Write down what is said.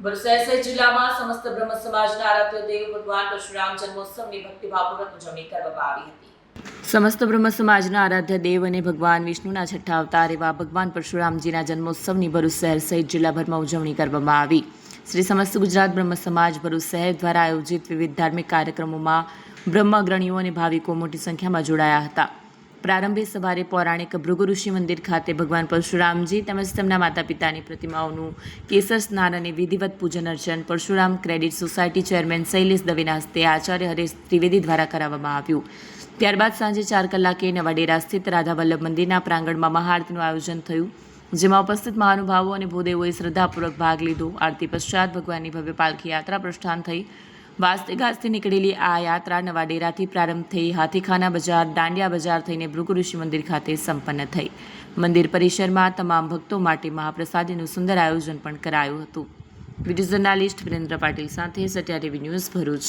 વલસાડ જિલ્લામાં સમસ્ત બ્રહ્મ સમાજના આરાધ્ય દેવ ભગવાન પરશુરામ જન્મોત્સવની ભક્તિભાવપૂર્વક ઉજવણી કરવામાં આવી હતી। સમસ્ત બ્રહ્મ સમાજના આરાધ્ય દેવ અને ભગવાન વિષ્ણુના છઠ્ઠા અવતાર એવા ભગવાન પરશુરામજીના જન્મોત્સવની ભરૂચ શહેર સહિત જિલ્લાભરમાં ઉજવણી કરવામાં આવી। શ્રી સમસ્ત ગુજરાત બ્રહ્મ સમાજ ભરૂચ શહેર દ્વારા આયોજિત વિવિધ ધાર્મિક કાર્યક્રમોમાં બ્રહ્મ અગ્રણીઓ અને ભાવિકો મોટી સંખ્યામાં જોડાયા હતા। પ્રારંભે સવારે પૌરાણિક ભૃગુ ઋષિ મંદિર ખાતે ભગવાન પરશુરામજી તેમજ તેમના માતા પિતાની પ્રતિમાઓનું કેસર સ્નાન અને વિધિવત પૂજન અર્ચન Parshuram credit society chairman Shailesh દવેના હસ્તે આચાર્ય હરેશ ત્રિવેદી દ્વારા કરાવવામાં આવ્યું। ત્યારબાદ સાંજે 4 કલાકે નવાડેરા સ્થિત રાધા વલ્લભ મંદિરના પ્રાંગણમાં મહાઆરતીનું આયોજન થયું, જેમાં ઉપસ્થિત મહાનુભાવો અને ભૂદેવોએ શ્રદ્ધાપૂર્વક ભાગ લીધો। આરતી પશ્ચાત ભગવાનની ભવ્ય પાલખી યાત્રા પ્રસ્થાન થઈ। વાસ્તે ઘાસથી નીકળેલી આ યાત્રા નવાડેરાથી પ્રારંભ થઈ હાથીખાના બજાર, દાંડિયા બજાર થઈને ભૃગુ ઋષિ મંદિર ખાતે સંપન્ન થઈ। મંદિર પરિસરમાં તમામ ભક્તો માટે મહાપ્રસાદીનું સુંદર આયોજન પણ કરાયું હતું। વિડીયો જર્નાલિસ્ટ વિરેન્દ્ર પાટીલ સાથે સત્યા ટીવી ન્યૂઝ ભરૂચ।